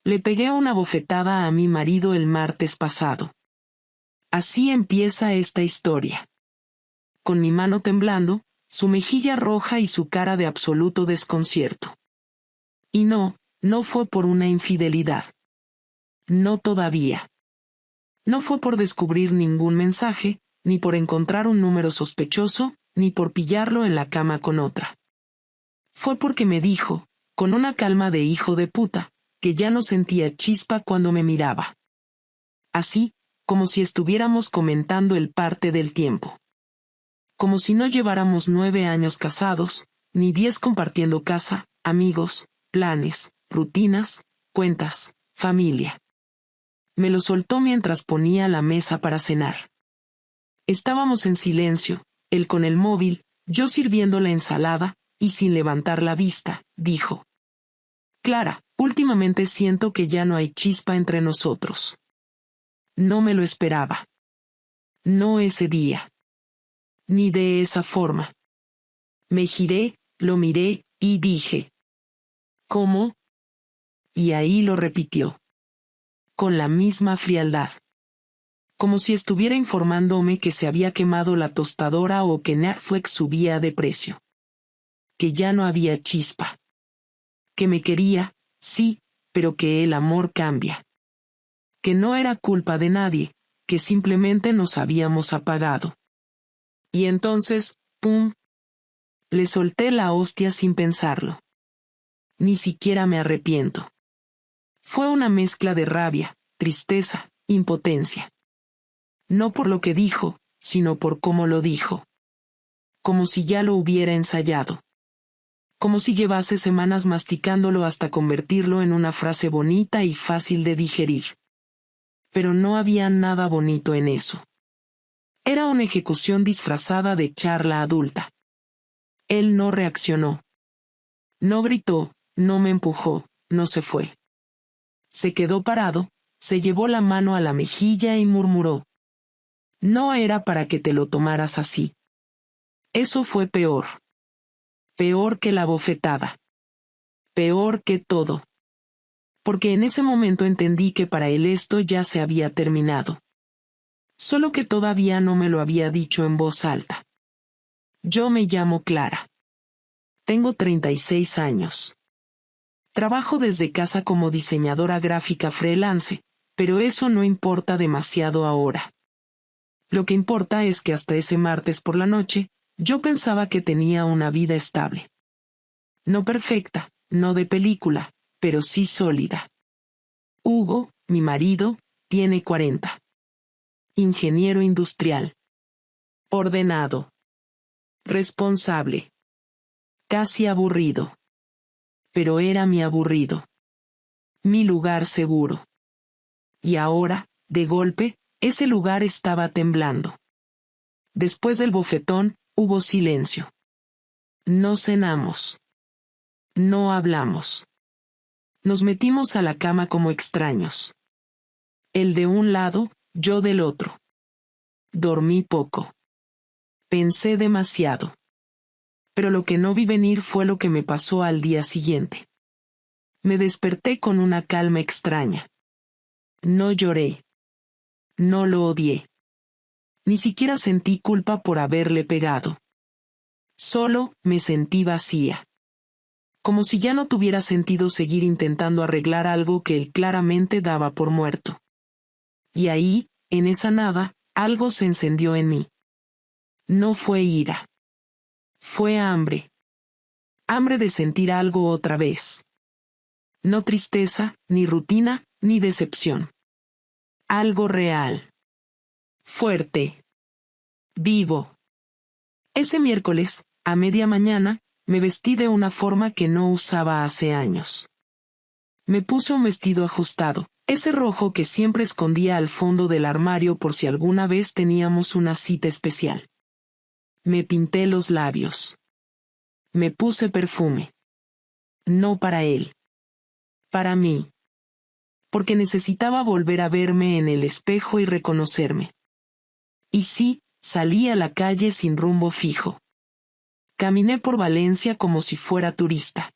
Le pegué una bofetada a mi marido el martes pasado. Así empieza esta historia. Con mi mano temblando, su mejilla roja y su cara de absoluto desconcierto. Y no fue por una infidelidad. No todavía. No fue por descubrir ningún mensaje, ni por encontrar un número sospechoso, ni por pillarlo en la cama con otra. Fue porque me dijo, con una calma de hijo de puta, que ya no sentía chispa cuando me miraba. Así, como si estuviéramos comentando el parte del tiempo. Como si no lleváramos 9 años casados, ni 10 compartiendo casa, amigos, planes, rutinas, cuentas, familia. Me lo soltó mientras ponía la mesa para cenar. Estábamos en silencio, él con el móvil, yo sirviendo la ensalada, y sin levantar la vista, dijo: Clara, últimamente siento que ya no hay chispa entre nosotros. No me lo esperaba. No ese día. Ni de esa forma. Me giré, lo miré, y dije: ¿Cómo? Y ahí lo repitió. Con la misma frialdad. Como si estuviera informándome que se había quemado la tostadora o que Netflix subía de precio. Que ya no había chispa. Que me quería, sí, pero que el amor cambia. Que no era culpa de nadie, que simplemente nos habíamos apagado. Y entonces, ¡pum! Le solté la hostia sin pensarlo. Ni siquiera me arrepiento. Fue una mezcla de rabia, tristeza, impotencia. No por lo que dijo, sino por cómo lo dijo. Como si ya lo hubiera ensayado. Como si llevase semanas masticándolo hasta convertirlo en una frase bonita y fácil de digerir. Pero no había nada bonito en eso. Era una ejecución disfrazada de charla adulta. Él no reaccionó. No gritó, no me empujó, no se fue. Se quedó parado, se llevó la mano a la mejilla y murmuró: No era para que te lo tomaras así. Eso fue peor. Peor que la bofetada. Peor que todo. Porque en ese momento entendí que para él esto ya se había terminado. Solo que todavía no me lo había dicho en voz alta. Yo me llamo Clara. Tengo 36 años. Trabajo desde casa como diseñadora gráfica freelance, pero eso no importa demasiado ahora. Lo que importa es que hasta ese martes por la noche, yo pensaba que tenía una vida estable. No perfecta, no de película, pero sí sólida. Hugo, mi marido, tiene 40. Ingeniero industrial. Ordenado. Responsable. Casi aburrido. Pero era mi aburrido. Mi lugar seguro. Y ahora, de golpe, ese lugar estaba temblando. Después del bofetón, hubo silencio. No cenamos. No hablamos. Nos metimos a la cama como extraños. Él de un lado, yo del otro. Dormí poco. Pensé demasiado. Pero lo que no vi venir fue lo que me pasó al día siguiente. Me desperté con una calma extraña. No lloré. No lo odié. Ni siquiera sentí culpa por haberle pegado. Solo me sentí vacía. Como si ya no tuviera sentido seguir intentando arreglar algo que él claramente daba por muerto. Y ahí, en esa nada, algo se encendió en mí. No fue ira. Fue hambre. Hambre de sentir algo otra vez. No tristeza, ni rutina, ni decepción. Algo real. Fuerte. Vivo. Ese miércoles, a media mañana, me vestí de una forma que no usaba hace años. Me puse un vestido ajustado, ese rojo que siempre escondía al fondo del armario por si alguna vez teníamos una cita especial. Me pinté los labios. Me puse perfume. No para él. Para mí. Porque necesitaba volver a verme en el espejo y reconocerme. Y sí, salí a la calle sin rumbo fijo. Caminé por Valencia como si fuera turista.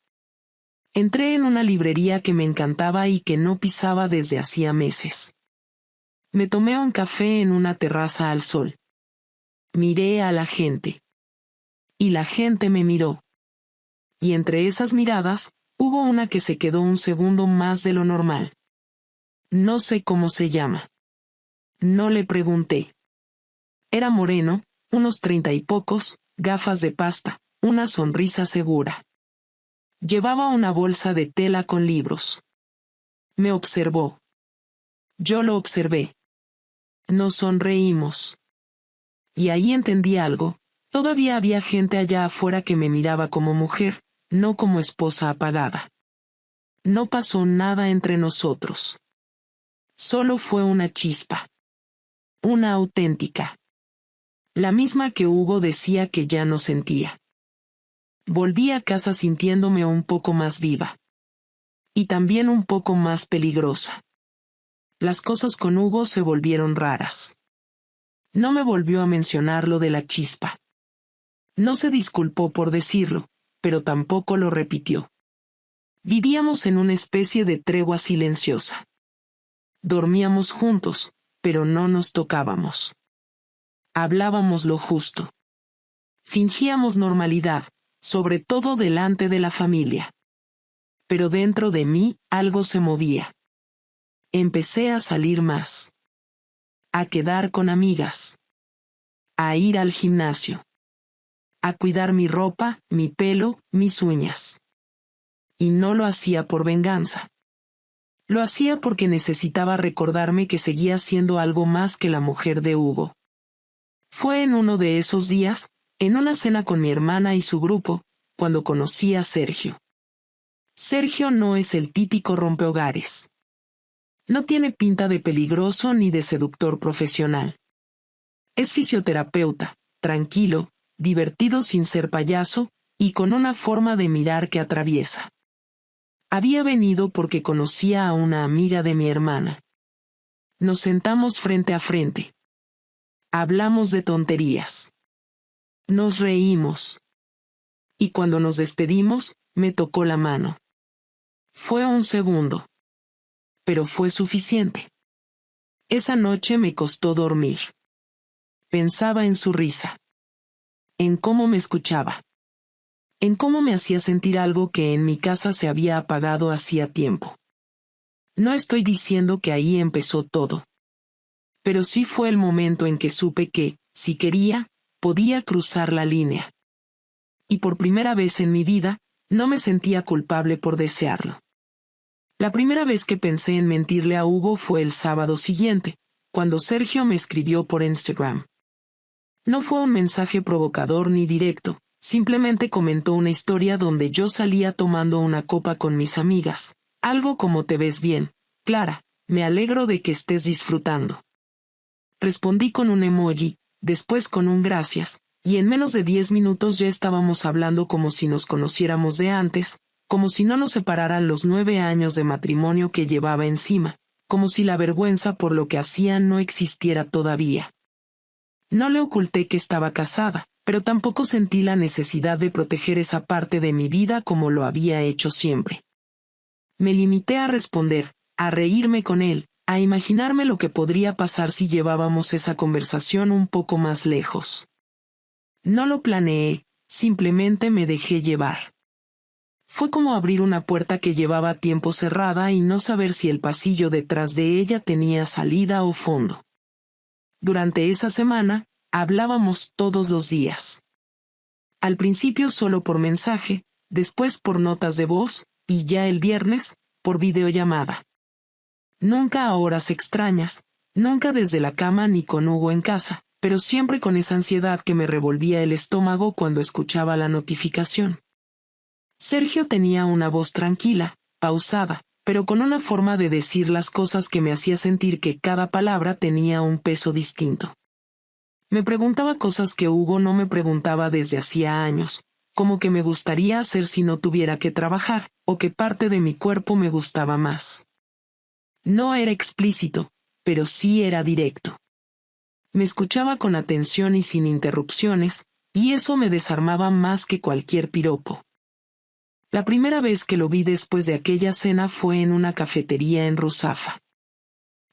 Entré en una librería que me encantaba y que no pisaba desde hacía meses. Me tomé un café en una terraza al sol. Miré a la gente. Y la gente me miró. Y entre esas miradas, hubo una que se quedó un segundo más de lo normal. No sé cómo se llama. No le pregunté. Era moreno, unos 30 y pocos, gafas de pasta, una sonrisa segura. Llevaba una bolsa de tela con libros. Me observó. Yo lo observé. Nos sonreímos. Y ahí entendí algo. Todavía había gente allá afuera que me miraba como mujer, no como esposa apagada. No pasó nada entre nosotros. Solo fue una chispa. Una auténtica. La misma que Hugo decía que ya no sentía. Volví a casa sintiéndome un poco más viva. Y también un poco más peligrosa. Las cosas con Hugo se volvieron raras. No me volvió a mencionar lo de la chispa. No se disculpó por decirlo, pero tampoco lo repitió. Vivíamos en una especie de tregua silenciosa. Dormíamos juntos, pero no nos tocábamos. Hablábamos lo justo. Fingíamos normalidad, sobre todo delante de la familia. Pero dentro de mí algo se movía. Empecé a salir más. A quedar con amigas. A ir al gimnasio. A cuidar mi ropa, mi pelo, mis uñas. Y no lo hacía por venganza. Lo hacía porque necesitaba recordarme que seguía siendo algo más que la mujer de Hugo. Fue en uno de esos días, en una cena con mi hermana y su grupo, cuando conocí a Sergio. Sergio no es el típico rompehogares. No tiene pinta de peligroso ni de seductor profesional. Es fisioterapeuta, tranquilo, divertido sin ser payaso, y con una forma de mirar que atraviesa. Había venido porque conocía a una amiga de mi hermana. Nos sentamos frente a frente. Hablamos de tonterías. Nos reímos. Y cuando nos despedimos, me tocó la mano. Fue un segundo. Pero fue suficiente. Esa noche me costó dormir. Pensaba en su risa. En cómo me escuchaba. En cómo me hacía sentir algo que en mi casa se había apagado hacía tiempo. No estoy diciendo que ahí empezó todo. Pero sí fue el momento en que supe que, si quería, podía cruzar la línea. Y por primera vez en mi vida, no me sentía culpable por desearlo. La primera vez que pensé en mentirle a Hugo fue el sábado siguiente, cuando Sergio me escribió por Instagram. No fue un mensaje provocador ni directo, simplemente comentó una historia donde yo salía tomando una copa con mis amigas. Algo como te ves bien, Clara, me alegro de que estés disfrutando. Respondí con un emoji, después con un gracias, y en menos de 10 minutos ya estábamos hablando como si nos conociéramos de antes, como si no nos separaran los 9 años de matrimonio que llevaba encima, como si la vergüenza por lo que hacía no existiera todavía. No le oculté que estaba casada, pero tampoco sentí la necesidad de proteger esa parte de mi vida como lo había hecho siempre. Me limité a responder, a reírme con él, a imaginarme lo que podría pasar si llevábamos esa conversación un poco más lejos. No lo planeé, simplemente me dejé llevar. Fue como abrir una puerta que llevaba tiempo cerrada y no saber si el pasillo detrás de ella tenía salida o fondo. Durante esa semana, hablábamos todos los días. Al principio solo por mensaje, después por notas de voz, y ya el viernes, por videollamada. Nunca a horas extrañas, nunca desde la cama ni con Hugo en casa, pero siempre con esa ansiedad que me revolvía el estómago cuando escuchaba la notificación. Sergio tenía una voz tranquila, pausada, pero con una forma de decir las cosas que me hacía sentir que cada palabra tenía un peso distinto. Me preguntaba cosas que Hugo no me preguntaba desde hacía años, como que me gustaría hacer si no tuviera que trabajar, o qué parte de mi cuerpo me gustaba más. No era explícito, pero sí era directo. Me escuchaba con atención y sin interrupciones, y eso me desarmaba más que cualquier piropo. La primera vez que lo vi después de aquella cena fue en una cafetería en Ruzafa.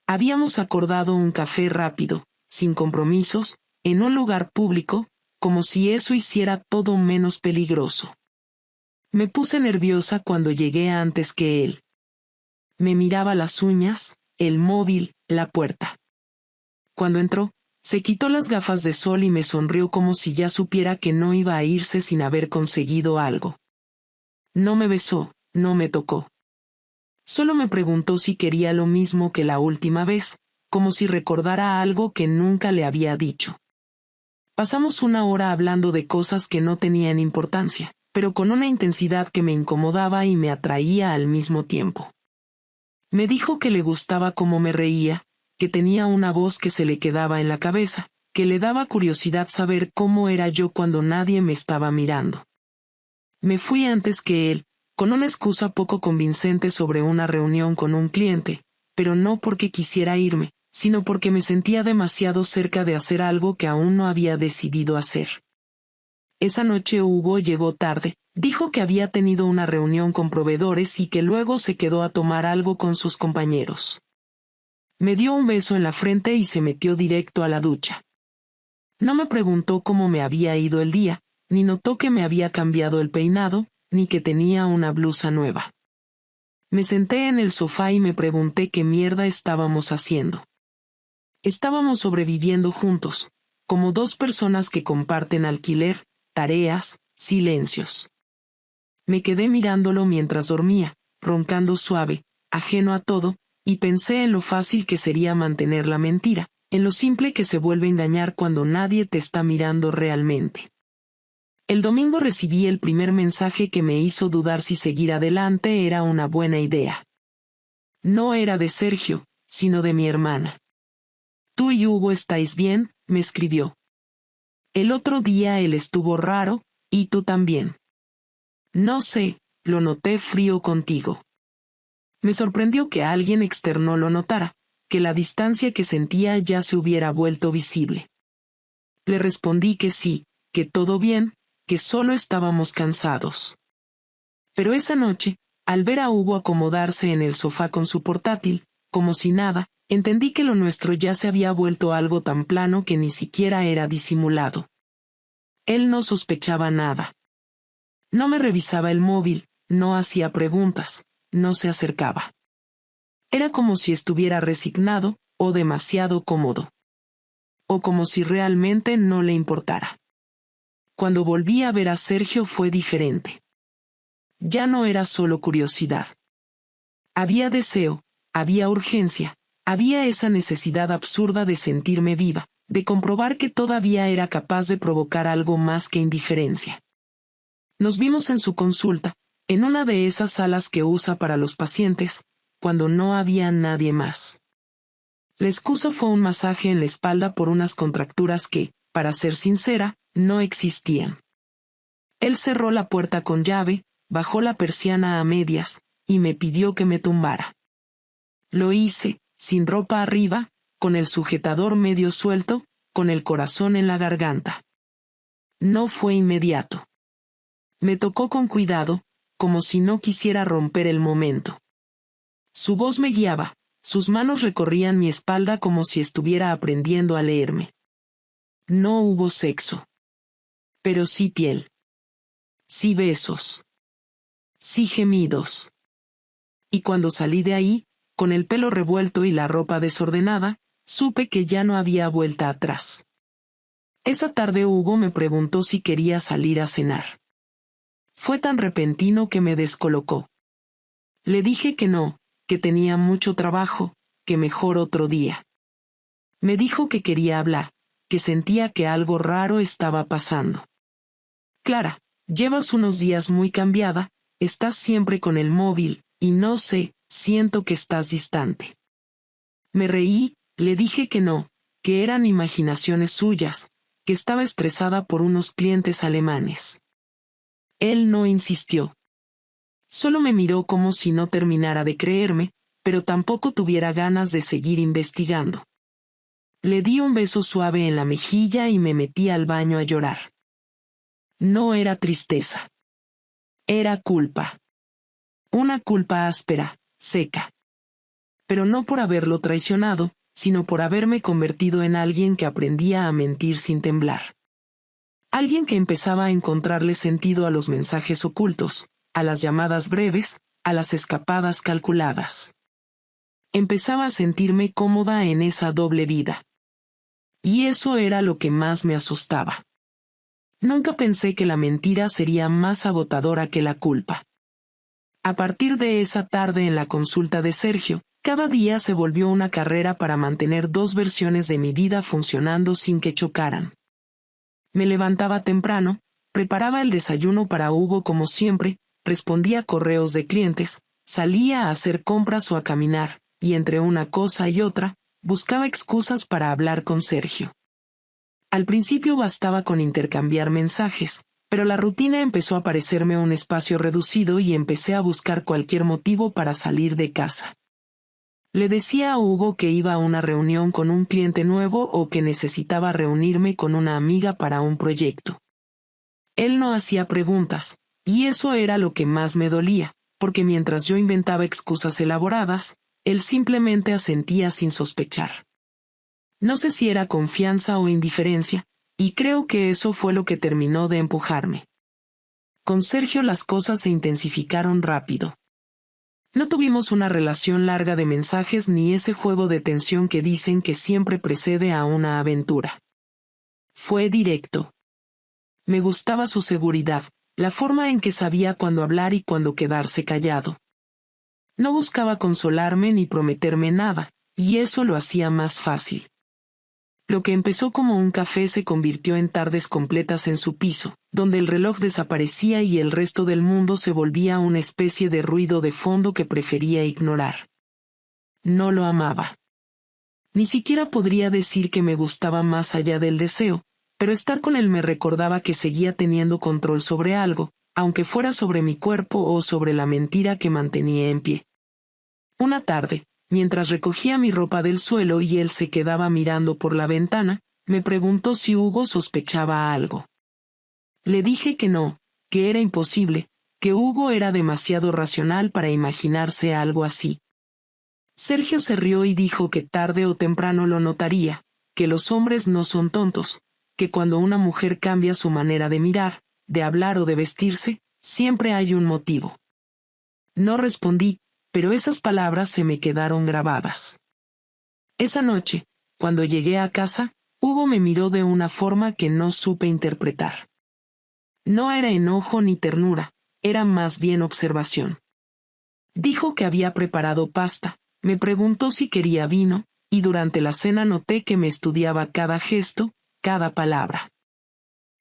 Habíamos acordado un café rápido, sin compromisos, en un lugar público, como si eso hiciera todo menos peligroso. Me puse nerviosa cuando llegué antes que él. Me miraba las uñas, el móvil, la puerta. Cuando entró, se quitó las gafas de sol y me sonrió como si ya supiera que no iba a irse sin haber conseguido algo. No me besó, no me tocó. Solo me preguntó si quería lo mismo que la última vez, como si recordara algo que nunca le había dicho. Pasamos una hora hablando de cosas que no tenían importancia, pero con una intensidad que me incomodaba y me atraía al mismo tiempo. Me dijo que le gustaba cómo me reía, que tenía una voz que se le quedaba en la cabeza, que le daba curiosidad saber cómo era yo cuando nadie me estaba mirando. Me fui antes que él, con una excusa poco convincente sobre una reunión con un cliente, pero no porque quisiera irme, sino porque me sentía demasiado cerca de hacer algo que aún no había decidido hacer. Esa noche Hugo llegó tarde, dijo que había tenido una reunión con proveedores y que luego se quedó a tomar algo con sus compañeros. Me dio un beso en la frente y se metió directo a la ducha. No me preguntó cómo me había ido el día, ni notó que me había cambiado el peinado, ni que tenía una blusa nueva. Me senté en el sofá y me pregunté qué mierda estábamos haciendo. Estábamos sobreviviendo juntos, como dos personas que comparten alquiler, tareas, silencios. Me quedé mirándolo mientras dormía, roncando suave, ajeno a todo, y pensé en lo fácil que sería mantener la mentira, en lo simple que se vuelve a engañar cuando nadie te está mirando realmente. El domingo recibí el primer mensaje que me hizo dudar si seguir adelante era una buena idea. No era de Sergio, sino de mi hermana. «¿Tú y Hugo estáis bien?», me escribió. «El otro día él estuvo raro, y tú también». «No sé, lo noté frío contigo». Me sorprendió que alguien externo lo notara, que la distancia que sentía ya se hubiera vuelto visible. Le respondí que sí, que todo bien, que solo estábamos cansados. Pero esa noche, al ver a Hugo acomodarse en el sofá con su portátil, como si nada, entendí que lo nuestro ya se había vuelto algo tan plano que ni siquiera era disimulado. Él no sospechaba nada. No me revisaba el móvil, no hacía preguntas, no se acercaba. Era como si estuviera resignado, o demasiado cómodo. O como si realmente no le importara. Cuando volví a ver a Sergio fue diferente. Ya no era solo curiosidad. Había deseo, había urgencia, había esa necesidad absurda de sentirme viva, de comprobar que todavía era capaz de provocar algo más que indiferencia. Nos vimos en su consulta, en una de esas salas que usa para los pacientes, cuando no había nadie más. La excusa fue un masaje en la espalda por unas contracturas que, para ser sincera, no existían. Él cerró la puerta con llave, bajó la persiana a medias, y me pidió que me tumbara. Lo hice, sin ropa arriba, con el sujetador medio suelto, con el corazón en la garganta. No fue inmediato. Me tocó con cuidado, como si no quisiera romper el momento. Su voz me guiaba, sus manos recorrían mi espalda como si estuviera aprendiendo a leerme. No hubo sexo. Pero sí piel. Sí besos. Sí gemidos. Y cuando salí de ahí, con el pelo revuelto y la ropa desordenada, supe que ya no había vuelta atrás. Esa tarde Hugo me preguntó si quería salir a cenar. Fue tan repentino que me descolocó. Le dije que no, que tenía mucho trabajo, que mejor otro día. Me dijo que quería hablar, que sentía que algo raro estaba pasando. Clara, llevas unos días muy cambiada, estás siempre con el móvil, y no sé, siento que estás distante. Me reí, le dije que no, que eran imaginaciones suyas, que estaba estresada por unos clientes alemanes. Él no insistió. Solo me miró como si no terminara de creerme, pero tampoco tuviera ganas de seguir investigando. Le di un beso suave en la mejilla y me metí al baño a llorar. No era tristeza. Era culpa. Una culpa áspera, seca. Pero no por haberlo traicionado, sino por haberme convertido en alguien que aprendía a mentir sin temblar. Alguien que empezaba a encontrarle sentido a los mensajes ocultos, a las llamadas breves, a las escapadas calculadas. Empezaba a sentirme cómoda en esa doble vida. Y eso era lo que más me asustaba. Nunca pensé que la mentira sería más agotadora que la culpa. A partir de esa tarde en la consulta de Sergio, cada día se volvió una carrera para mantener dos versiones de mi vida funcionando sin que chocaran. Me levantaba temprano, preparaba el desayuno para Hugo como siempre, respondía correos de clientes, salía a hacer compras o a caminar, y entre una cosa y otra, buscaba excusas para hablar con Sergio. Al principio bastaba con intercambiar mensajes, pero la rutina empezó a parecerme un espacio reducido y empecé a buscar cualquier motivo para salir de casa. Le decía a Hugo que iba a una reunión con un cliente nuevo o que necesitaba reunirme con una amiga para un proyecto. Él no hacía preguntas, y eso era lo que más me dolía, porque mientras yo inventaba excusas elaboradas, él simplemente asentía sin sospechar. No sé si era confianza o indiferencia, y creo que eso fue lo que terminó de empujarme. Con Sergio las cosas se intensificaron rápido. No tuvimos una relación larga de mensajes ni ese juego de tensión que dicen que siempre precede a una aventura. Fue directo. Me gustaba su seguridad, la forma en que sabía cuándo hablar y cuándo quedarse callado. No buscaba consolarme ni prometerme nada, y eso lo hacía más fácil. Lo que empezó como un café se convirtió en tardes completas en su piso, donde el reloj desaparecía y el resto del mundo se volvía una especie de ruido de fondo que prefería ignorar. No lo amaba. Ni siquiera podría decir que me gustaba más allá del deseo, pero estar con él me recordaba que seguía teniendo control sobre algo, aunque fuera sobre mi cuerpo o sobre la mentira que mantenía en pie. Una tarde, mientras recogía mi ropa del suelo y él se quedaba mirando por la ventana, me preguntó si Hugo sospechaba algo. Le dije que no, que era imposible, que Hugo era demasiado racional para imaginarse algo así. Sergio se rió y dijo que tarde o temprano lo notaría, que los hombres no son tontos, que cuando una mujer cambia su manera de mirar, de hablar o de vestirse, siempre hay un motivo. No respondí, pero esas palabras se me quedaron grabadas. Esa noche, cuando llegué a casa, Hugo me miró de una forma que no supe interpretar. No era enojo ni ternura, era más bien observación. Dijo que había preparado pasta, me preguntó si quería vino, y durante la cena noté que me estudiaba cada gesto, cada palabra.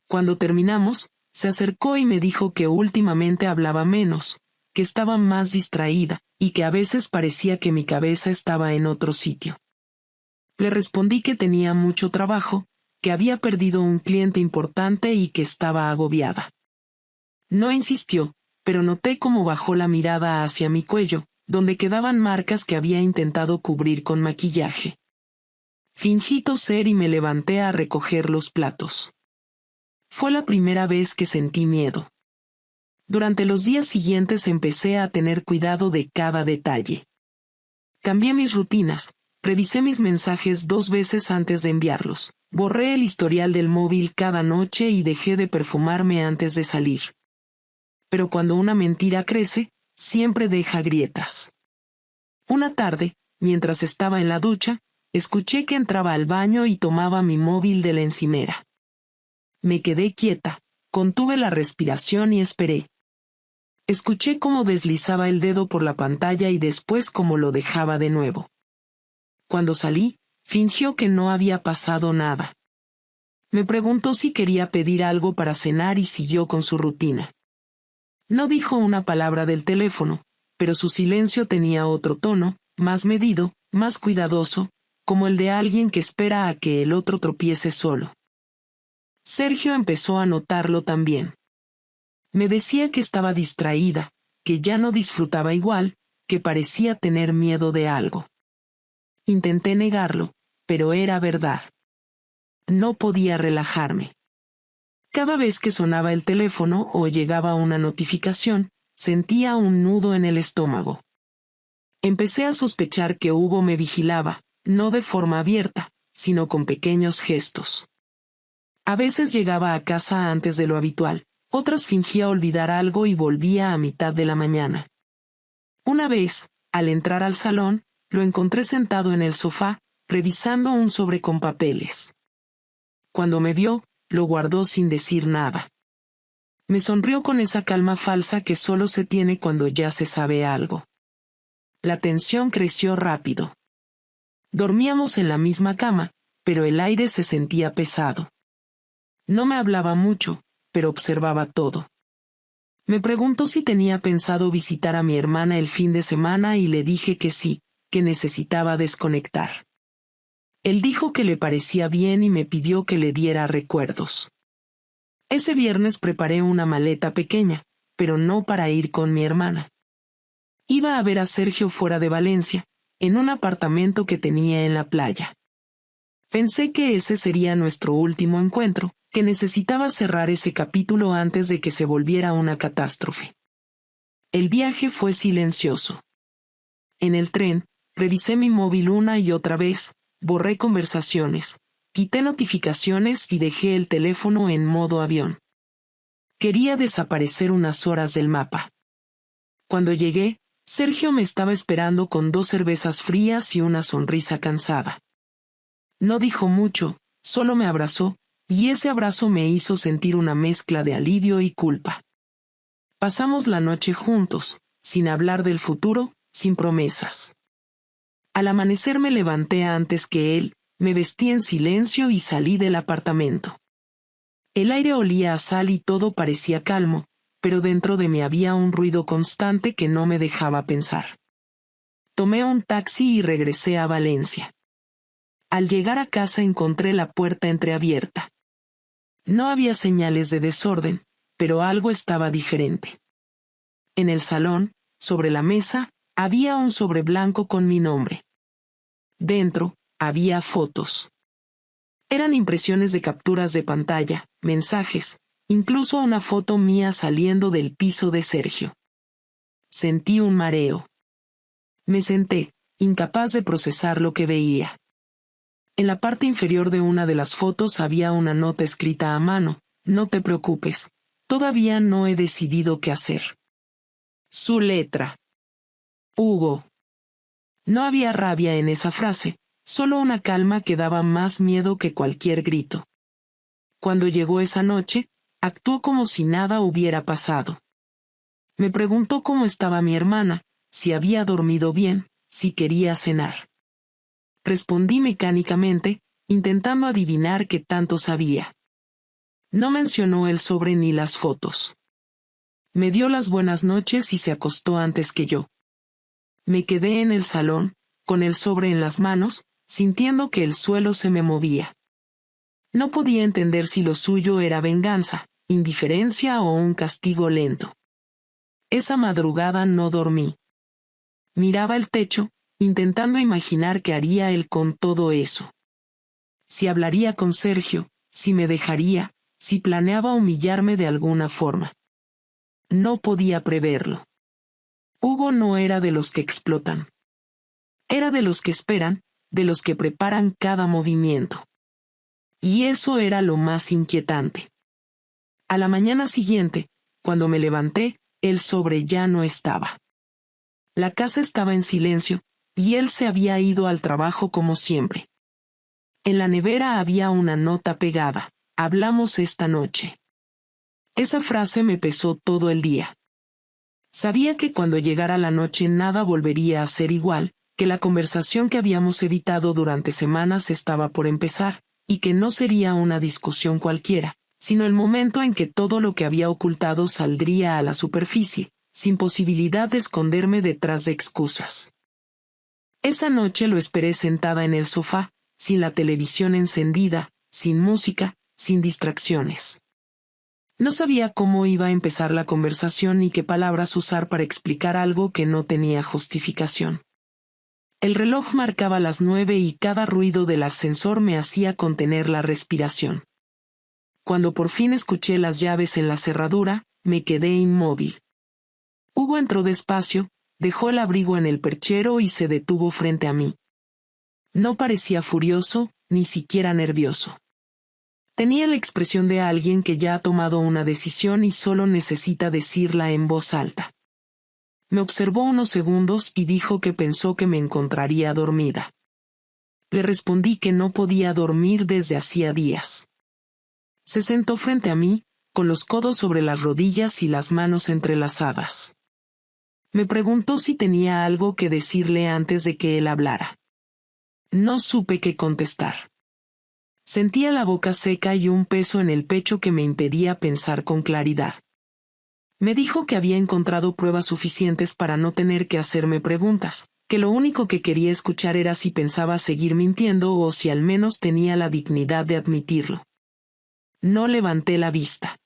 Cuando terminamos, se acercó y me dijo que últimamente hablaba menos, que estaba más distraída, y que a veces parecía que mi cabeza estaba en otro sitio. Le respondí que tenía mucho trabajo, que había perdido un cliente importante y que estaba agobiada. No insistió, pero noté cómo bajó la mirada hacia mi cuello, donde quedaban marcas que había intentado cubrir con maquillaje. Fingí toser y me levanté a recoger los platos. Fue la primera vez que sentí miedo. Durante los días siguientes empecé a tener cuidado de cada detalle. Cambié mis rutinas, revisé mis mensajes 2 veces antes de enviarlos, borré el historial del móvil cada noche y dejé de perfumarme antes de salir. Pero cuando una mentira crece, siempre deja grietas. Una tarde, mientras estaba en la ducha, escuché que entraba al baño y tomaba mi móvil de la encimera. Me quedé quieta, contuve la respiración y esperé. Escuché cómo deslizaba el dedo por la pantalla y después cómo lo dejaba de nuevo. Cuando salí, fingió que no había pasado nada. Me preguntó si quería pedir algo para cenar y siguió con su rutina. No dijo una palabra del teléfono, pero su silencio tenía otro tono, más medido, más cuidadoso, como el de alguien que espera a que el otro tropiece solo. Sergio empezó a notarlo también. Me decía que estaba distraída, que ya no disfrutaba igual, que parecía tener miedo de algo. Intenté negarlo, pero era verdad. No podía relajarme. Cada vez que sonaba el teléfono o llegaba una notificación, sentía un nudo en el estómago. Empecé a sospechar que Hugo me vigilaba, no de forma abierta, sino con pequeños gestos. A veces llegaba a casa antes de lo habitual, otras fingía olvidar algo y volvía a mitad de la mañana. Una vez, al entrar al salón, lo encontré sentado en el sofá, revisando un sobre con papeles. Cuando me vio, lo guardó sin decir nada. Me sonrió con esa calma falsa que solo se tiene cuando ya se sabe algo. La tensión creció rápido. Dormíamos en la misma cama, pero el aire se sentía pesado. No me hablaba mucho, pero observaba todo. Me preguntó si tenía pensado visitar a mi hermana el fin de semana y le dije que sí, que necesitaba desconectar. Él dijo que le parecía bien y me pidió que le diera recuerdos. Ese viernes preparé una maleta pequeña, pero no para ir con mi hermana. Iba a ver a Sergio fuera de Valencia, en un apartamento que tenía en la playa. Pensé que ese sería nuestro último encuentro, que necesitaba cerrar ese capítulo antes de que se volviera una catástrofe. El viaje fue silencioso. En el tren, revisé mi móvil una y otra vez, borré conversaciones, quité notificaciones y dejé el teléfono en modo avión. Quería desaparecer unas horas del mapa. Cuando llegué, Sergio me estaba esperando con 2 cervezas frías y una sonrisa cansada. No dijo mucho, solo me abrazó, y ese abrazo me hizo sentir una mezcla de alivio y culpa. Pasamos la noche juntos, sin hablar del futuro, sin promesas. Al amanecer me levanté antes que él, me vestí en silencio y salí del apartamento. El aire olía a sal y todo parecía calmo, pero dentro de mí había un ruido constante que no me dejaba pensar. Tomé un taxi y regresé a Valencia. Al llegar a casa encontré la puerta entreabierta. No había señales de desorden, pero algo estaba diferente. En el salón, sobre la mesa, había un sobre blanco con mi nombre. Dentro, había fotos. Eran impresiones de capturas de pantalla, mensajes, incluso una foto mía saliendo del piso de Sergio. Sentí un mareo. Me senté, incapaz de procesar lo que veía. En la parte inferior de una de las fotos había una nota escrita a mano: no te preocupes, todavía no he decidido qué hacer. Su letra. Hugo. No había rabia en esa frase, solo una calma que daba más miedo que cualquier grito. Cuando llegó esa noche, actuó como si nada hubiera pasado. Me preguntó cómo estaba mi hermana, si había dormido bien, si quería cenar. Respondí mecánicamente, intentando adivinar qué tanto sabía. No mencionó el sobre ni las fotos. Me dio las buenas noches y se acostó antes que yo. Me quedé en el salón, con el sobre en las manos, sintiendo que el suelo se me movía. No podía entender si lo suyo era venganza, indiferencia o un castigo lento. Esa madrugada no dormí. Miraba el techo, intentando imaginar qué haría él con todo eso. Si hablaría con Sergio, si me dejaría, si planeaba humillarme de alguna forma. No podía preverlo. Hugo no era de los que explotan. Era de los que esperan, de los que preparan cada movimiento. Y eso era lo más inquietante. A la mañana siguiente, cuando me levanté, el sobre ya no estaba. La casa estaba en silencio, y él se había ido al trabajo como siempre. En la nevera había una nota pegada: hablamos esta noche. Esa frase me pesó todo el día. Sabía que cuando llegara la noche nada volvería a ser igual, que la conversación que habíamos evitado durante semanas estaba por empezar, y que no sería una discusión cualquiera, sino el momento en que todo lo que había ocultado saldría a la superficie, sin posibilidad de esconderme detrás de excusas. Esa noche lo esperé sentada en el sofá, sin la televisión encendida, sin música, sin distracciones. No sabía cómo iba a empezar la conversación ni qué palabras usar para explicar algo que no tenía justificación. El reloj marcaba las 9 y cada ruido del ascensor me hacía contener la respiración. Cuando por fin escuché las llaves en la cerradura, me quedé inmóvil. Hugo entró despacio, dejó el abrigo en el perchero y se detuvo frente a mí. No parecía furioso, ni siquiera nervioso. Tenía la expresión de alguien que ya ha tomado una decisión y solo necesita decirla en voz alta. Me observó unos segundos y dijo que pensó que me encontraría dormida. Le respondí que no podía dormir desde hacía días. Se sentó frente a mí, con los codos sobre las rodillas y las manos entrelazadas. Me preguntó si tenía algo que decirle antes de que él hablara. No supe qué contestar. Sentía la boca seca y un peso en el pecho que me impedía pensar con claridad. Me dijo que había encontrado pruebas suficientes para no tener que hacerme preguntas, que lo único que quería escuchar era si pensaba seguir mintiendo o si al menos tenía la dignidad de admitirlo. No levanté la vista.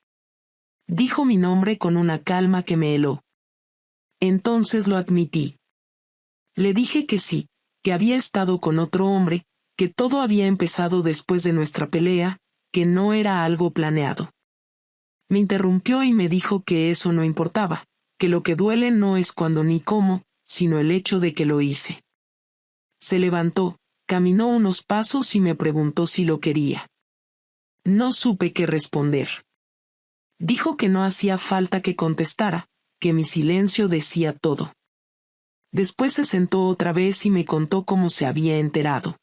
Dijo mi nombre con una calma que me heló. Entonces lo admití. Le dije que sí, que había estado con otro hombre, que todo había empezado después de nuestra pelea, que no era algo planeado. Me interrumpió y me dijo que eso no importaba, que lo que duele no es cuándo ni cómo, sino el hecho de que lo hice. Se levantó, caminó unos pasos y me preguntó si lo quería. No supe qué responder. Dijo que no hacía falta que contestara, que mi silencio decía todo. Después se sentó otra vez y me contó cómo se había enterado.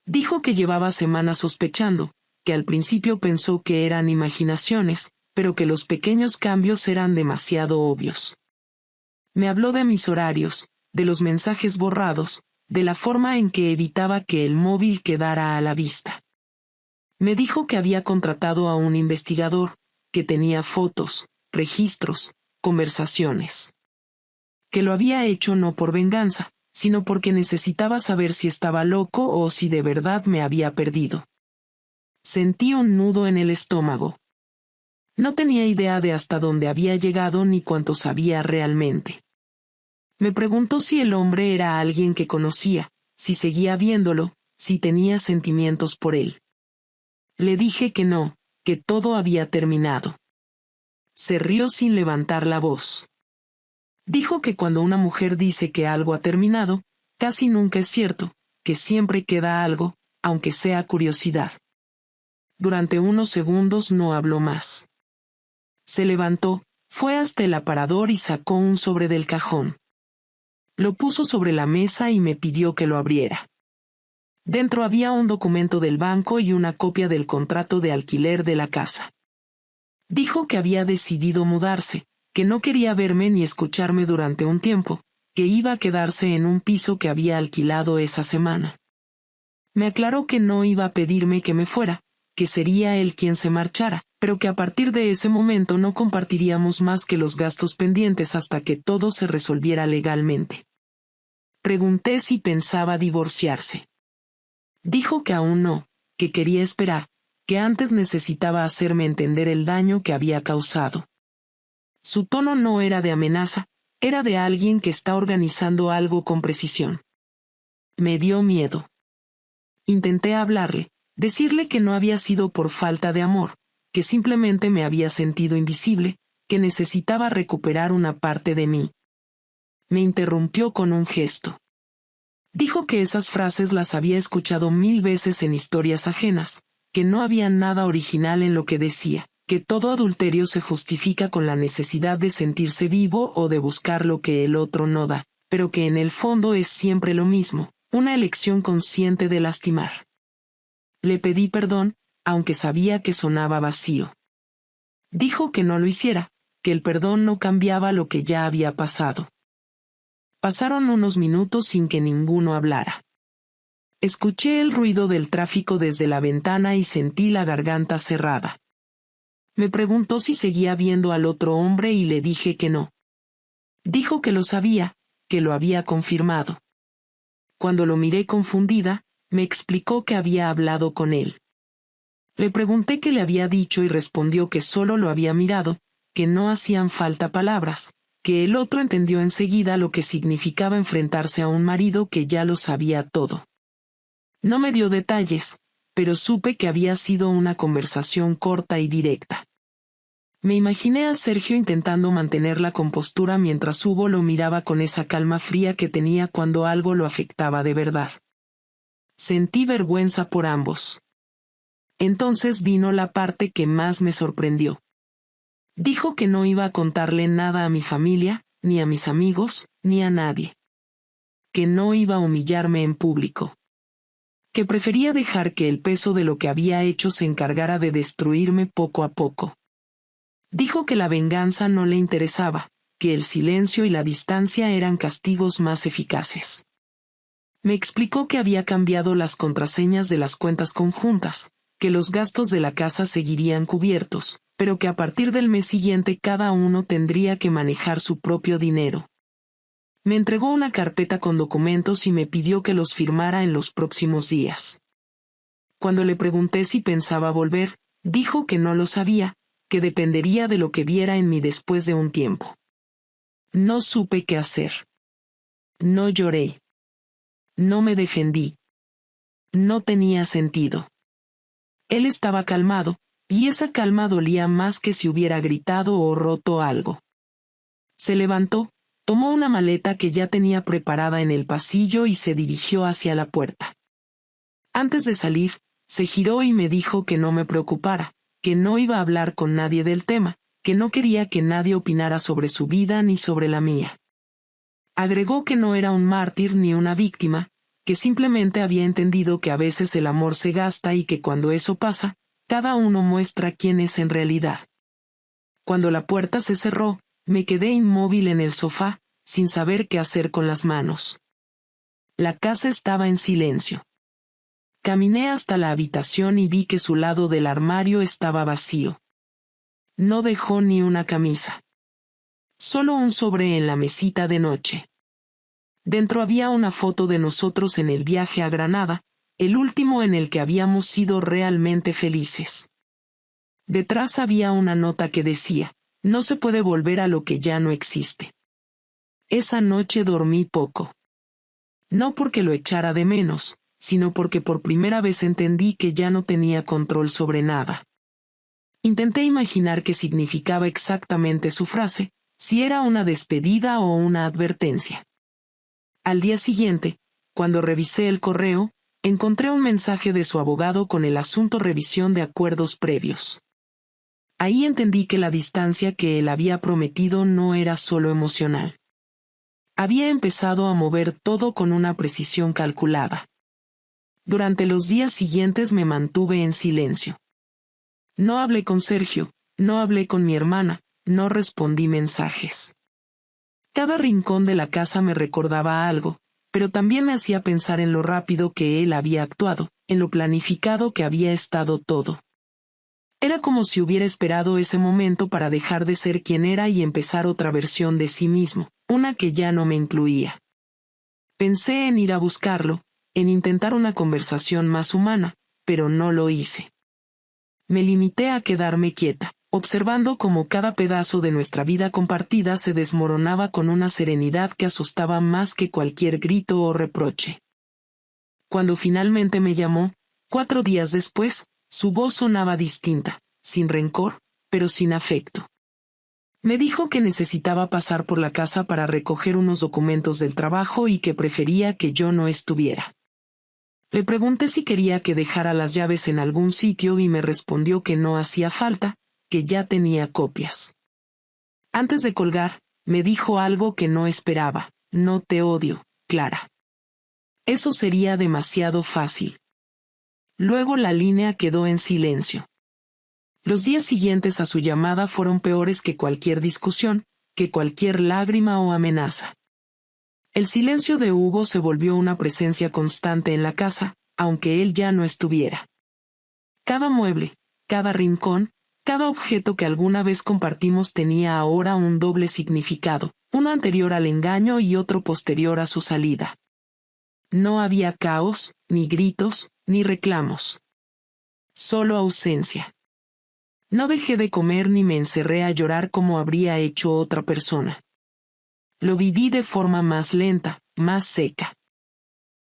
Dijo que llevaba semanas sospechando, que al principio pensó que eran imaginaciones, pero que los pequeños cambios eran demasiado obvios. Me habló de mis horarios, de los mensajes borrados, de la forma en que evitaba que el móvil quedara a la vista. Me dijo que había contratado a un investigador, que tenía fotos, registros, conversaciones. Que lo había hecho no por venganza, sino porque necesitaba saber si estaba loco o si de verdad me había perdido. Sentí un nudo en el estómago. No tenía idea de hasta dónde había llegado ni cuánto sabía realmente. Me preguntó si el hombre era alguien que conocía, si seguía viéndolo, si tenía sentimientos por él. Le dije que no, que todo había terminado. Se rió sin levantar la voz. Dijo que cuando una mujer dice que algo ha terminado, casi nunca es cierto, que siempre queda algo, aunque sea curiosidad. Durante unos segundos no habló más. Se levantó, fue hasta el aparador y sacó un sobre del cajón. Lo puso sobre la mesa y me pidió que lo abriera. Dentro había un documento del banco y una copia del contrato de alquiler de la casa. Dijo que había decidido mudarse, que no quería verme ni escucharme durante un tiempo, que iba a quedarse en un piso que había alquilado esa semana. Me aclaró que no iba a pedirme que me fuera, que sería él quien se marchara, pero que a partir de ese momento no compartiríamos más que los gastos pendientes hasta que todo se resolviera legalmente. Pregunté si pensaba divorciarse. Dijo que aún no, que quería esperar, que antes necesitaba hacerme entender el daño que había causado. Su tono no era de amenaza, era de alguien que está organizando algo con precisión. Me dio miedo. Intenté hablarle, decirle que no había sido por falta de amor, que simplemente me había sentido invisible, que necesitaba recuperar una parte de mí. Me interrumpió con un gesto. Dijo que esas frases las había escuchado 1000 veces en historias ajenas, que no había nada original en lo que decía, que todo adulterio se justifica con la necesidad de sentirse vivo o de buscar lo que el otro no da, pero que en el fondo es siempre lo mismo, una elección consciente de lastimar. Le pedí perdón, aunque sabía que sonaba vacío. Dijo que no lo hiciera, que el perdón no cambiaba lo que ya había pasado. Pasaron unos minutos sin que ninguno hablara. Escuché el ruido del tráfico desde la ventana y sentí la garganta cerrada. Me preguntó si seguía viendo al otro hombre y le dije que no. Dijo que lo sabía, que lo había confirmado. Cuando lo miré confundida, me explicó que había hablado con él. Le pregunté qué le había dicho y respondió que solo lo había mirado, que no hacían falta palabras, que el otro entendió enseguida lo que significaba enfrentarse a un marido que ya lo sabía todo. No me dio detalles, pero supe que había sido una conversación corta y directa. Me imaginé a Sergio intentando mantener la compostura mientras Hugo lo miraba con esa calma fría que tenía cuando algo lo afectaba de verdad. Sentí vergüenza por ambos. Entonces vino la parte que más me sorprendió. Dijo que no iba a contarle nada a mi familia, ni a mis amigos, ni a nadie. Que no iba a humillarme en público. Que prefería dejar que el peso de lo que había hecho se encargara de destruirme poco a poco. Dijo que la venganza no le interesaba, que el silencio y la distancia eran castigos más eficaces. Me explicó que había cambiado las contraseñas de las cuentas conjuntas, que los gastos de la casa seguirían cubiertos, pero que a partir del mes siguiente cada uno tendría que manejar su propio dinero. Me entregó una carpeta con documentos y me pidió que los firmara en los próximos días. Cuando le pregunté si pensaba volver, dijo que no lo sabía, que dependería de lo que viera en mí después de un tiempo. No supe qué hacer. No lloré. No me defendí. No tenía sentido. Él estaba calmado, y esa calma dolía más que si hubiera gritado o roto algo. Se levantó, tomó una maleta que ya tenía preparada en el pasillo y se dirigió hacia la puerta. Antes de salir, se giró y me dijo que no me preocupara, que no iba a hablar con nadie del tema, que no quería que nadie opinara sobre su vida ni sobre la mía. Agregó que no era un mártir ni una víctima, que simplemente había entendido que a veces el amor se gasta y que cuando eso pasa, cada uno muestra quién es en realidad. Cuando la puerta se cerró, me quedé inmóvil en el sofá, sin saber qué hacer con las manos. La casa estaba en silencio. Caminé hasta la habitación y vi que su lado del armario estaba vacío. No dejó ni una camisa. Solo un sobre en la mesita de noche. Dentro había una foto de nosotros en el viaje a Granada, el último en el que habíamos sido realmente felices. Detrás había una nota que decía, no se puede volver a lo que ya no existe. Esa noche dormí poco. No porque lo echara de menos, sino porque por primera vez entendí que ya no tenía control sobre nada. Intenté imaginar qué significaba exactamente su frase, si era una despedida o una advertencia. Al día siguiente, cuando revisé el correo, encontré un mensaje de su abogado con el asunto revisión de acuerdos previos. Ahí entendí que la distancia que él había prometido no era solo emocional. Había empezado a mover todo con una precisión calculada. Durante los días siguientes me mantuve en silencio. No hablé con Sergio, no hablé con mi hermana, no respondí mensajes. Cada rincón de la casa me recordaba algo, pero también me hacía pensar en lo rápido que él había actuado, en lo planificado que había estado todo. Era como si hubiera esperado ese momento para dejar de ser quien era y empezar otra versión de sí mismo, una que ya no me incluía. Pensé en ir a buscarlo, en intentar una conversación más humana, pero no lo hice. Me limité a quedarme quieta, observando cómo cada pedazo de nuestra vida compartida se desmoronaba con una serenidad que asustaba más que cualquier grito o reproche. Cuando finalmente me llamó, 4 días después, su voz sonaba distinta, sin rencor, pero sin afecto. Me dijo que necesitaba pasar por la casa para recoger unos documentos del trabajo y que prefería que yo no estuviera. Le pregunté si quería que dejara las llaves en algún sitio y me respondió que no hacía falta, que ya tenía copias. Antes de colgar, me dijo algo que no esperaba: no te odio, Clara. Eso sería demasiado fácil. Luego la línea quedó en silencio. Los días siguientes a su llamada fueron peores que cualquier discusión, que cualquier lágrima o amenaza. El silencio de Hugo se volvió una presencia constante en la casa, aunque él ya no estuviera. Cada mueble, cada rincón, cada objeto que alguna vez compartimos tenía ahora un doble significado, uno anterior al engaño y otro posterior a su salida. No había caos, ni gritos, ni reclamos. Solo ausencia. No dejé de comer ni me encerré a llorar como habría hecho otra persona. Lo viví de forma más lenta, más seca.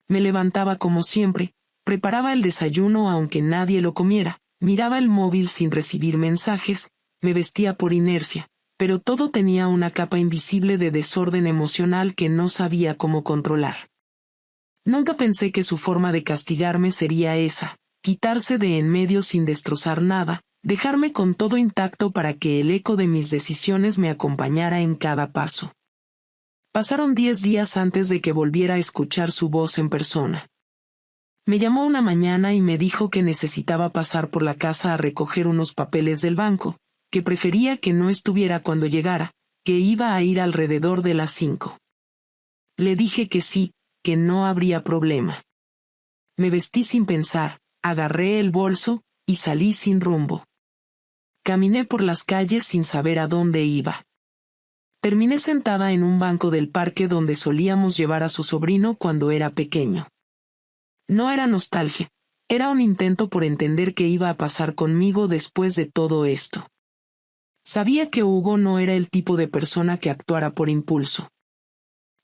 Me levantaba como siempre, Preparaba el desayuno aunque nadie lo comiera, miraba el móvil sin recibir mensajes, me vestía por inercia, pero todo tenía una capa invisible de desorden emocional que no sabía cómo controlar. Nunca pensé que su forma de castigarme sería esa, quitarse de en medio sin destrozar nada, dejarme con todo intacto para que el eco de mis decisiones me acompañara en cada paso. Pasaron 10 días antes de que volviera a escuchar su voz en persona. Me llamó una mañana y me dijo que necesitaba pasar por la casa a recoger unos papeles del banco, que prefería que no estuviera cuando llegara, que iba a ir alrededor de las 5. Le dije que sí, que no habría problema. Me vestí sin pensar, agarré el bolso, y salí sin rumbo. Caminé por las calles sin saber a dónde iba. Terminé sentada en un banco del parque donde solíamos llevar a su sobrino cuando era pequeño. No era nostalgia, era un intento por entender qué iba a pasar conmigo después de todo esto. Sabía que Hugo no era el tipo de persona que actuara por impulso.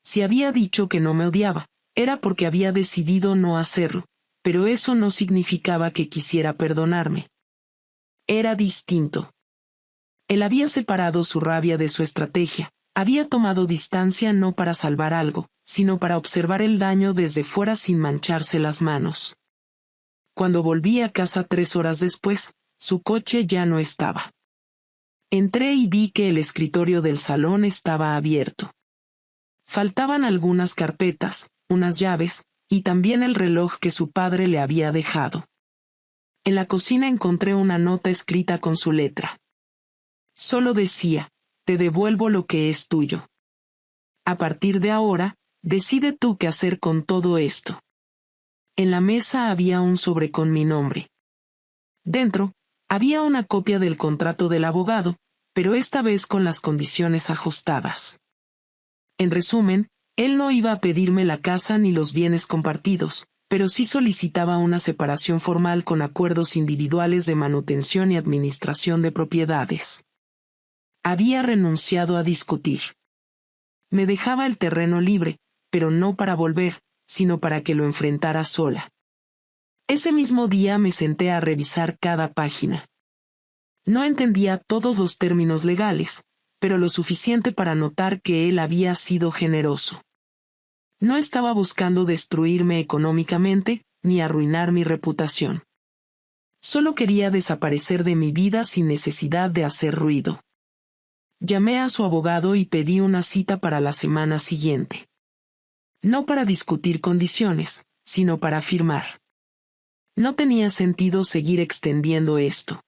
Si había dicho que no me odiaba, era porque había decidido no hacerlo, pero eso no significaba que quisiera perdonarme. Era distinto. Él había separado su rabia de su estrategia, había tomado distancia no para salvar algo, sino para observar el daño desde fuera sin mancharse las manos. Cuando volví a casa 3 horas después, su coche ya no estaba. Entré y vi que el escritorio del salón estaba abierto. Faltaban algunas carpetas, unas llaves, y también el reloj que su padre le había dejado. En la cocina encontré una nota escrita con su letra. Solo decía, te devuelvo lo que es tuyo. A partir de ahora, decide tú qué hacer con todo esto. En la mesa había un sobre con mi nombre. Dentro, había una copia del contrato del abogado, pero esta vez con las condiciones ajustadas. En resumen, él no iba a pedirme la casa ni los bienes compartidos, pero sí solicitaba una separación formal con acuerdos individuales de manutención y administración de propiedades. Había renunciado a discutir. Me dejaba el terreno libre, pero no para volver, sino para que lo enfrentara sola. Ese mismo día me senté a revisar cada página. No entendía todos los términos legales, pero lo suficiente para notar que él había sido generoso. No estaba buscando destruirme económicamente, ni arruinar mi reputación. Solo quería desaparecer de mi vida sin necesidad de hacer ruido. Llamé a su abogado y pedí una cita para la semana siguiente. No para discutir condiciones, sino para firmar. No tenía sentido seguir extendiendo esto.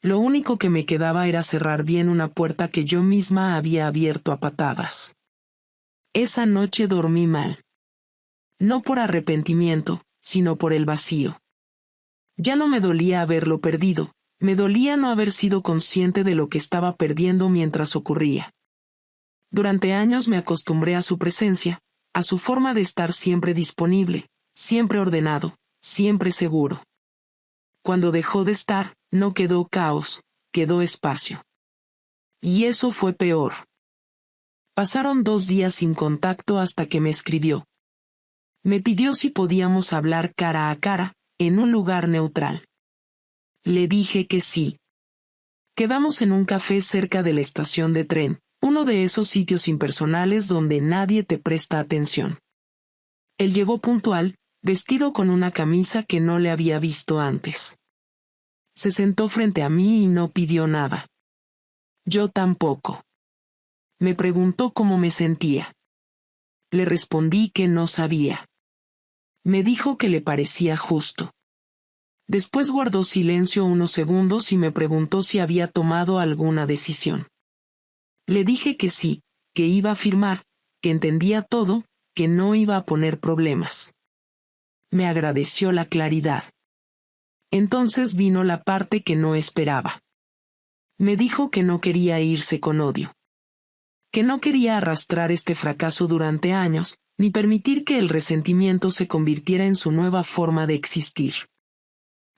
Lo único que me quedaba era cerrar bien una puerta que yo misma había abierto a patadas. Esa noche dormí mal. No por arrepentimiento, sino por el vacío. Ya no me dolía haberlo perdido, me dolía no haber sido consciente de lo que estaba perdiendo mientras ocurría. Durante años me acostumbré a su presencia, a su forma de estar siempre disponible, siempre ordenado, siempre seguro. Cuando dejó de estar, no quedó caos, quedó espacio. Y eso fue peor. Pasaron 2 días sin contacto hasta que me escribió. Me pidió si podíamos hablar cara a cara, en un lugar neutral. Le dije que sí. Quedamos en un café cerca de la estación de tren, uno de esos sitios impersonales donde nadie te presta atención. Él llegó puntual, vestido con una camisa que no le había visto antes. Se sentó frente a mí y no pidió nada. Yo tampoco. Me preguntó cómo me sentía. Le respondí que no sabía. Me dijo que le parecía justo. Después guardó silencio unos segundos y me preguntó si había tomado alguna decisión. Le dije que sí, que iba a firmar, que entendía todo, que no iba a poner problemas. Me agradeció la claridad. Entonces vino la parte que no esperaba. Me dijo que no quería irse con odio. Que no quería arrastrar este fracaso durante años, ni permitir que el resentimiento se convirtiera en su nueva forma de existir.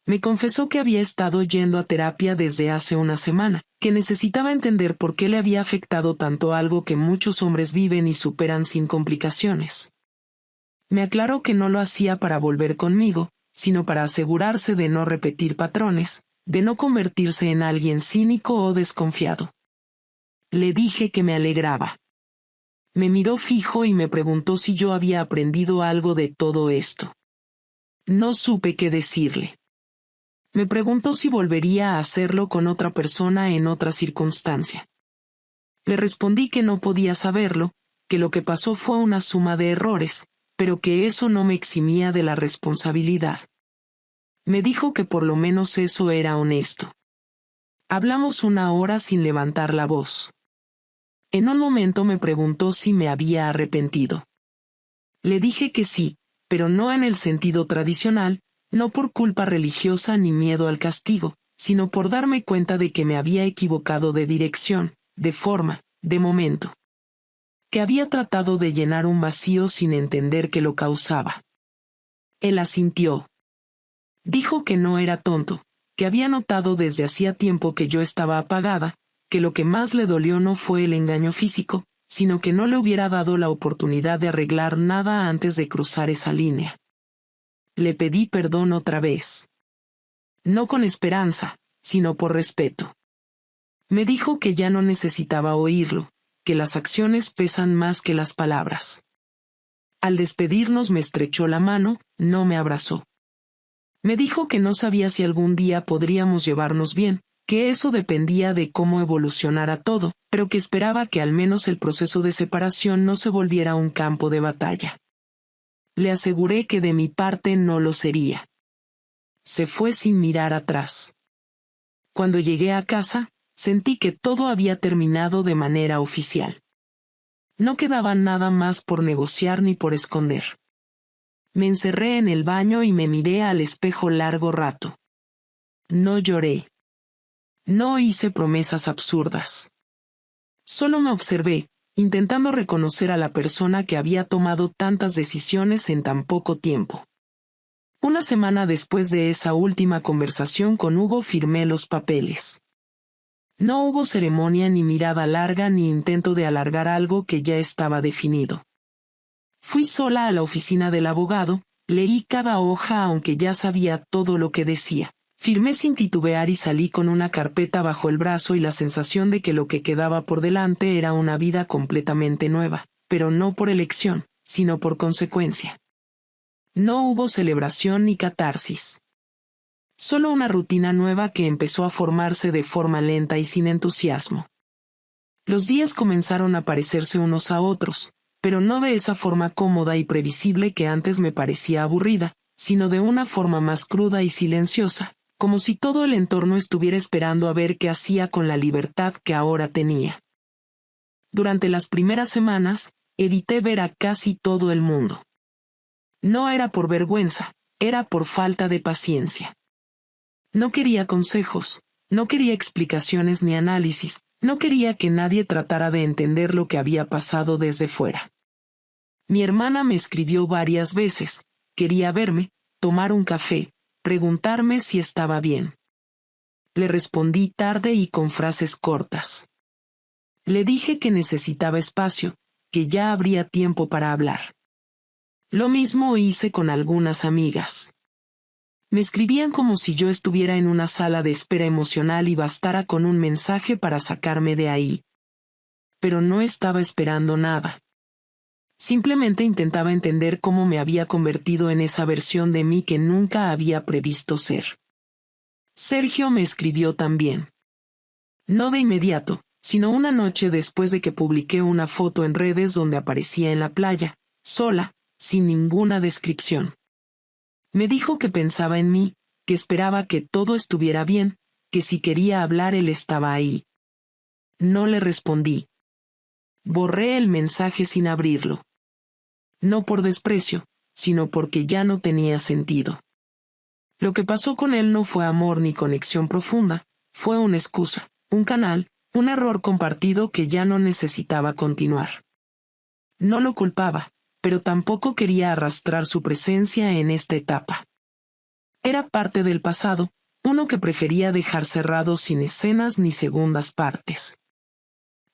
Me confesó que había estado yendo a terapia desde hace una semana, que necesitaba entender por qué le había afectado tanto algo que muchos hombres viven y superan sin complicaciones. Me aclaró que no lo hacía para volver conmigo, sino para asegurarse de no repetir patrones, de no convertirse en alguien cínico o desconfiado. Le dije que me alegraba. Me miró fijo y me preguntó si yo había aprendido algo de todo esto. No supe qué decirle. Me preguntó si volvería a hacerlo con otra persona en otra circunstancia. Le respondí que no podía saberlo, que lo que pasó fue una suma de errores, pero que eso no me eximía de la responsabilidad. Me dijo que por lo menos eso era honesto. Hablamos 1 hora sin levantar la voz. En un momento me preguntó si me había arrepentido. Le dije que sí, pero no en el sentido tradicional, no por culpa religiosa ni miedo al castigo, sino por darme cuenta de que me había equivocado de dirección, de forma, de momento. Que había tratado de llenar un vacío sin entender que lo causaba. Él asintió. Dijo que no era tonto, que había notado desde hacía tiempo que yo estaba apagada, que lo que más le dolió no fue el engaño físico, sino que no le hubiera dado la oportunidad de arreglar nada antes de cruzar esa línea. Le pedí perdón otra vez. No con esperanza, sino por respeto. Me dijo que ya no necesitaba oírlo, que las acciones pesan más que las palabras. Al despedirnos me estrechó la mano, no me abrazó. Me dijo que no sabía si algún día podríamos llevarnos bien, que eso dependía de cómo evolucionara todo, pero que esperaba que al menos el proceso de separación no se volviera un campo de batalla. Le aseguré que de mi parte no lo sería. Se fue sin mirar atrás. Cuando llegué a casa, sentí que todo había terminado de manera oficial. No quedaba nada más por negociar ni por esconder. Me encerré en el baño y me miré al espejo largo rato. No lloré. No hice promesas absurdas. Solo me observé, intentando reconocer a la persona que había tomado tantas decisiones en tan poco tiempo. 1 semana después de esa última conversación con Hugo firmé los papeles. No hubo ceremonia ni mirada larga ni intento de alargar algo que ya estaba definido. Fui sola a la oficina del abogado, leí cada hoja aunque ya sabía todo lo que decía. Firmé sin titubear y salí con una carpeta bajo el brazo y la sensación de que lo que quedaba por delante era una vida completamente nueva, pero no por elección, sino por consecuencia. No hubo celebración ni catarsis. Solo una rutina nueva que empezó a formarse de forma lenta y sin entusiasmo. Los días comenzaron a parecerse unos a otros, pero no de esa forma cómoda y previsible que antes me parecía aburrida, sino de una forma más cruda y silenciosa, como si todo el entorno estuviera esperando a ver qué hacía con la libertad que ahora tenía. Durante las primeras semanas, evité ver a casi todo el mundo. No era por vergüenza, era por falta de paciencia. No quería consejos, no quería explicaciones ni análisis, no quería que nadie tratara de entender lo que había pasado desde fuera. Mi hermana me escribió varias veces, quería verme, tomar un café, preguntarme si estaba bien. Le respondí tarde y con frases cortas. Le dije que necesitaba espacio, que ya habría tiempo para hablar. Lo mismo hice con algunas amigas. Me escribían como si yo estuviera en una sala de espera emocional y bastara con un mensaje para sacarme de ahí. Pero no estaba esperando nada. Simplemente intentaba entender cómo me había convertido en esa versión de mí que nunca había previsto ser. Sergio me escribió también. No de inmediato, sino una noche después de que publiqué una foto en redes donde aparecía en la playa, sola, sin ninguna descripción. Me dijo que pensaba en mí, que esperaba que todo estuviera bien, que si quería hablar él estaba ahí. No le respondí. Borré el mensaje sin abrirlo. No por desprecio, sino porque ya no tenía sentido. Lo que pasó con él no fue amor ni conexión profunda, fue una excusa, un canal, un error compartido que ya no necesitaba continuar. No lo culpaba, pero tampoco quería arrastrar su presencia en esta etapa. Era parte del pasado, uno que prefería dejar cerrado sin escenas ni segundas partes.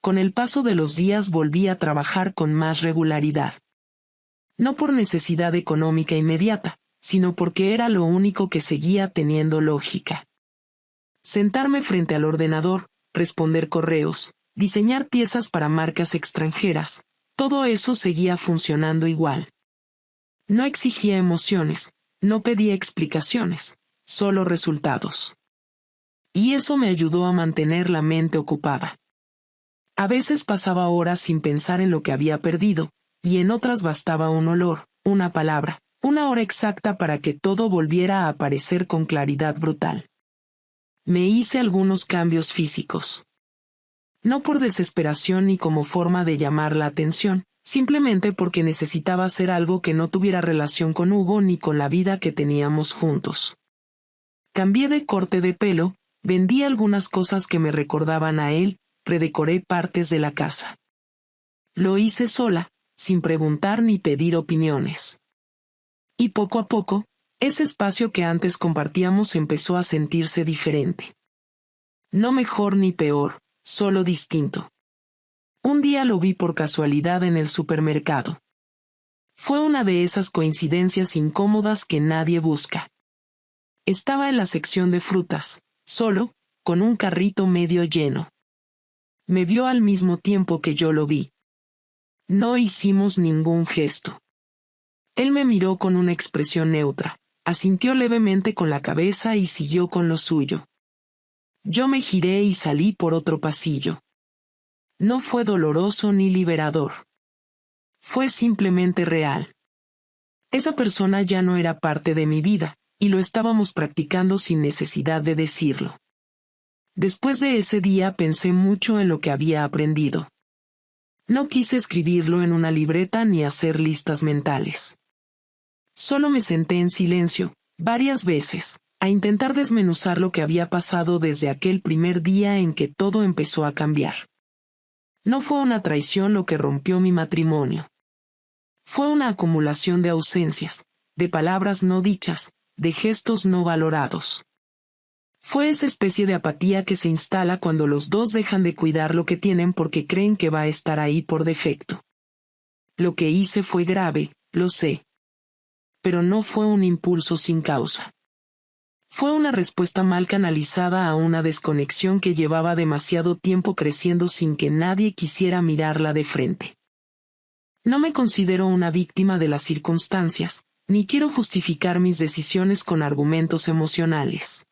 Con el paso de los días volví a trabajar con más regularidad. No por necesidad económica inmediata, sino porque era lo único que seguía teniendo lógica. Sentarme frente al ordenador, responder correos, diseñar piezas para marcas extranjeras, todo eso seguía funcionando igual. No exigía emociones, no pedía explicaciones, solo resultados. Y eso me ayudó a mantener la mente ocupada. A veces pasaba horas sin pensar en lo que había perdido, y en otras bastaba un olor, una palabra, una hora exacta para que todo volviera a aparecer con claridad brutal. Me hice algunos cambios físicos. No por desesperación ni como forma de llamar la atención, simplemente porque necesitaba hacer algo que no tuviera relación con Hugo ni con la vida que teníamos juntos. Cambié de corte de pelo, vendí algunas cosas que me recordaban a él, redecoré partes de la casa. Lo hice sola, sin preguntar ni pedir opiniones. Y poco a poco, ese espacio que antes compartíamos empezó a sentirse diferente. No mejor ni peor, solo distinto. Un día lo vi por casualidad en el supermercado. Fue una de esas coincidencias incómodas que nadie busca. Estaba en la sección de frutas, solo, con un carrito medio lleno. Me vio al mismo tiempo que yo lo vi. No hicimos ningún gesto. Él me miró con una expresión neutra, asintió levemente con la cabeza y siguió con lo suyo. Yo me giré y salí por otro pasillo. No fue doloroso ni liberador. Fue simplemente real. Esa persona ya no era parte de mi vida, y lo estábamos practicando sin necesidad de decirlo. Después de ese día pensé mucho en lo que había aprendido. No quise escribirlo en una libreta ni hacer listas mentales. Solo me senté en silencio, varias veces, a intentar desmenuzar lo que había pasado desde aquel primer día en que todo empezó a cambiar. No fue una traición lo que rompió mi matrimonio. Fue una acumulación de ausencias, de palabras no dichas, de gestos no valorados. Fue esa especie de apatía que se instala cuando los dos dejan de cuidar lo que tienen porque creen que va a estar ahí por defecto. Lo que hice fue grave, lo sé. Pero no fue un impulso sin causa. Fue una respuesta mal canalizada a una desconexión que llevaba demasiado tiempo creciendo sin que nadie quisiera mirarla de frente. No me considero una víctima de las circunstancias, ni quiero justificar mis decisiones con argumentos emocionales.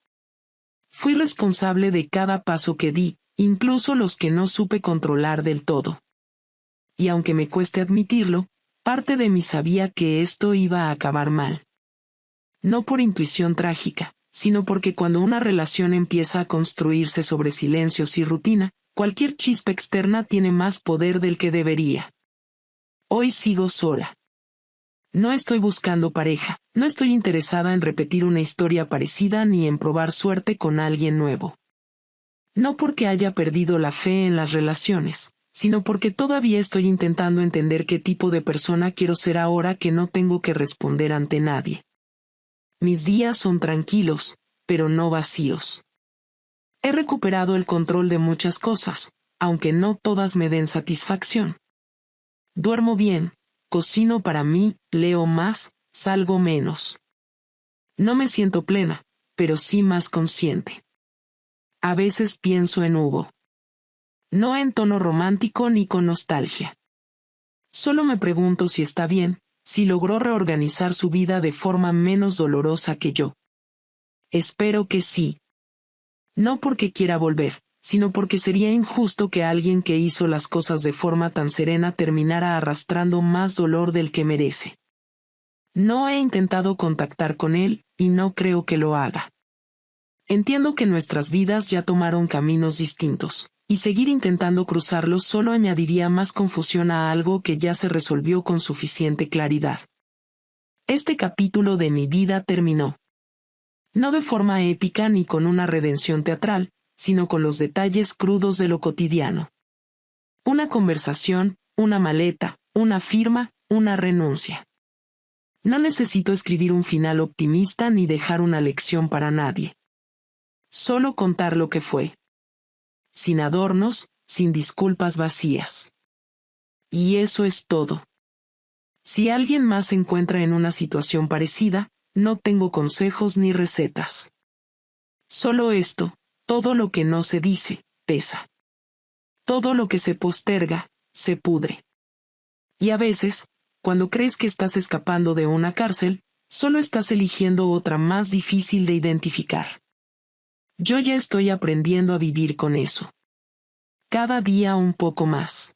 Fui responsable de cada paso que di, incluso los que no supe controlar del todo. Y aunque me cueste admitirlo, parte de mí sabía que esto iba a acabar mal. No por intuición trágica, sino porque cuando una relación empieza a construirse sobre silencios y rutina, cualquier chispa externa tiene más poder del que debería. Hoy sigo sola. No estoy buscando pareja, no estoy interesada en repetir una historia parecida ni en probar suerte con alguien nuevo. No porque haya perdido la fe en las relaciones, sino porque todavía estoy intentando entender qué tipo de persona quiero ser ahora que no tengo que responder ante nadie. Mis días son tranquilos, pero no vacíos. He recuperado el control de muchas cosas, aunque no todas me den satisfacción. Duermo bien, cocino para mí, leo más, salgo menos. No me siento plena, pero sí más consciente. A veces pienso en Hugo. No en tono romántico ni con nostalgia. Solo me pregunto si está bien, si logró reorganizar su vida de forma menos dolorosa que yo. Espero que sí. No porque quiera volver, sino porque sería injusto que alguien que hizo las cosas de forma tan serena terminara arrastrando más dolor del que merece. No he intentado contactar con él, y no creo que lo haga. Entiendo que nuestras vidas ya tomaron caminos distintos, y seguir intentando cruzarlos solo añadiría más confusión a algo que ya se resolvió con suficiente claridad. Este capítulo de mi vida terminó. No de forma épica ni con una redención teatral, sino con los detalles crudos de lo cotidiano. Una conversación, una maleta, una firma, una renuncia. No necesito escribir un final optimista ni dejar una lección para nadie. Solo contar lo que fue. Sin adornos, sin disculpas vacías. Y eso es todo. Si alguien más se encuentra en una situación parecida, no tengo consejos ni recetas. Solo esto, todo lo que no se dice, pesa. Todo lo que se posterga, se pudre. Y a veces, cuando crees que estás escapando de una cárcel, solo estás eligiendo otra más difícil de identificar. Yo ya estoy aprendiendo a vivir con eso. Cada día un poco más.